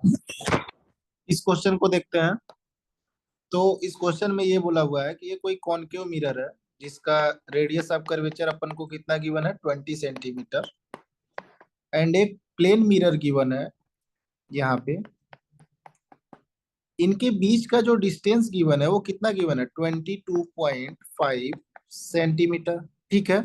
इस क्वेश्चन को देखते हैं। तो इस क्वेश्चन में ये बोला हुआ है कि ये कोई कॉनकेव मिरर है जिसका रेडियस ऑफ कर्वेचर अपन को कितना गिवन है, 20 सेंटीमीटर। एंड एक प्लेन मिरर गिवन है यहाँ पे। इनके बीच का जो डिस्टेंस गिवन है वो कितना गिवन है, 22.5 सेंटीमीटर। ठीक है।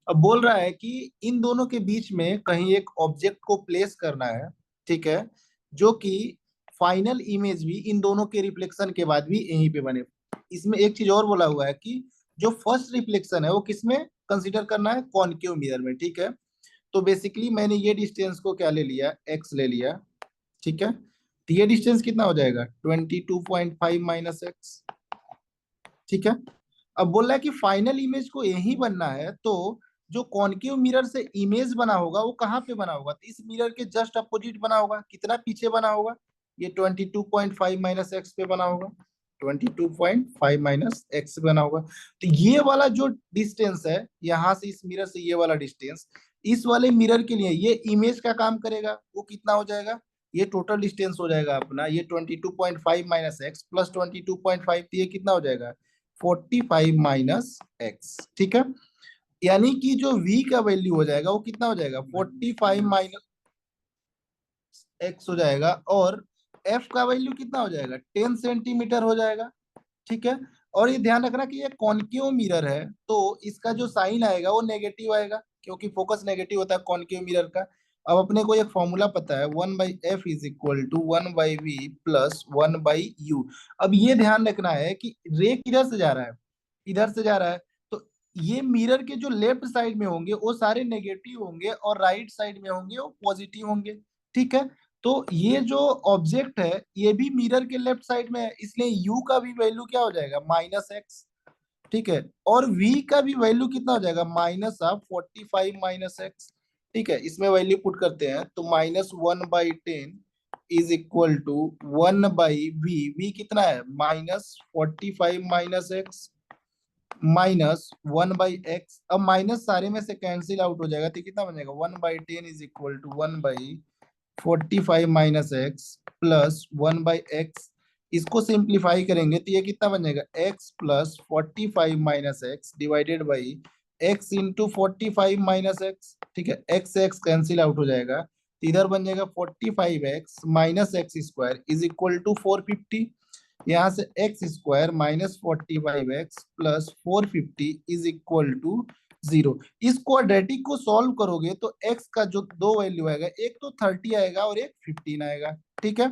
अब बोल रहा है कि इन दोनों के बीच में कहीं एक ऑब्जेक्ट को प्लेस करना है। ठीक है। जो कि फाइनल इमेज भी इन दोनों के रिफ्लेक्शन के बाद भी यहीं पे बने। इसमें एक चीज और बोला हुआ है कि जो फर्स्ट रिफ्लेक्शन है वो किसमें कंसीडर करना है, कॉनकेव मिरर में। ठीक है। तो बेसिकली मैंने ये डिस्टेंस को क्या ले लिया, एक्स ले लिया। ठीक है। तो ये डिस्टेंस कितना हो जाएगा, 22.5 माइनस एक्स। ठीक है। अब बोल रहा है कि फाइनल इमेज को यही बनना है, तो जो कॉनकेव मिरर से इमेज बना होगा वो कहाँ पे बना होगा, तो इस मिरर के जस्ट अपोजिट बना होगा। कितना पीछे बना होगा, ये 22.5 माइनस एक्स पे बना होगा। 22.5 माइनस एक्स बना होगा। तो ये वाला जो डिस्टेंस है यहाँ से इस मिरर से, ये वाला डिस्टेंस इस वाले मिरर के लिए ये इमेज का काम करेगा। वो कितना हो जाएगा, ये टोटल डिस्टेंस हो जाएगा अपना, ये 22.5 माइनस एक्स प्लस 22.5, ये कितना हो जाएगा, 45 माइनस एक्स। ठीक है। यानी कि जो v का वैल्यू हो जाएगा वो कितना हो जाएगा, 45 माइनस एक्स हो जाएगा। और f का वैल्यू कितना हो जाएगा, 10 सेंटीमीटर हो जाएगा। ठीक है। और ये ध्यान रखना कि ये कॉनकेव मिरर है, तो इसका जो साइन आएगा वो नेगेटिव आएगा, क्योंकि फोकस नेगेटिव होता है कॉनकेव मिरर का। अब अपने को एक फॉर्मूला पता है, 1/f is equal to 1/v plus 1/u। अब ये ध्यान रखना है कि रे किधर से जा रहा है, इधर से जा रहा है। तो ये मिरर के जो लेफ्ट साइड में होंगे वो सारे नेगेटिव होंगे, और राइट साइड में होंगे वो पॉजिटिव होंगे। ठीक है। तो ये जो ऑब्जेक्ट है ये भी मिरर के लेफ्ट साइड में है, इसलिए u का भी वैल्यू क्या हो जाएगा, माइनस एक्स। ठीक है। और v का भी वैल्यू कितना हो जाएगा, माइनस ऑफ 45 माइनस एक्स। ठीक है। इसमें वैल्यू पुट करते हैं तो -1/10 is equal to 1/v। v कितना है, -45 माइनस एक्स माइनस 1/x। अब माइनस सारे में से कैंसिल आउट हो जाएगा, तो कितना बनेगा, 1/10 is equal to 1/45 minus x plus 1/x। इसको सिंप्लीफाई करेंगे तो ये कितना बन जाएगा, x plus 45 minus x divided by x into 45 minus x. ठीक है। x x कैंसिल आउट हो जाएगा, तो इधर बन जाएगा 45x minus x square is equal to 450। यहाँ से एक्स square minus 45x plus 450 is equal to 0। इस क्वाड्रेटिक को सॉल्व करोगे तो x का जो दो वैल्यू आएगा, एक तो 30 आएगा और एक 15 आएगा। ठीक है।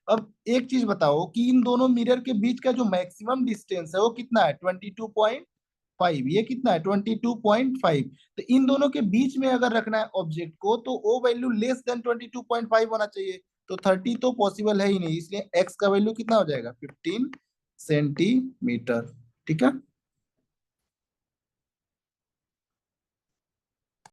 अब एक चीज बताओ कि इन दोनों मिरर के बीच का जो मैक्सिमम डिस्टेंस है वो कितना है, 22.5। ये कितना है, 22.5। तो इन दोनों के बीच में अगर रखना है ऑब्जेक्ट को तो वो वैल्यू लेस देन 22.5 होना चाहिए। तो 30 तो पॉसिबल है ही नहीं, इसलिए x का वैल्यू कितना हो जाएगा, 15 सेंटीमीटर। ठीक है।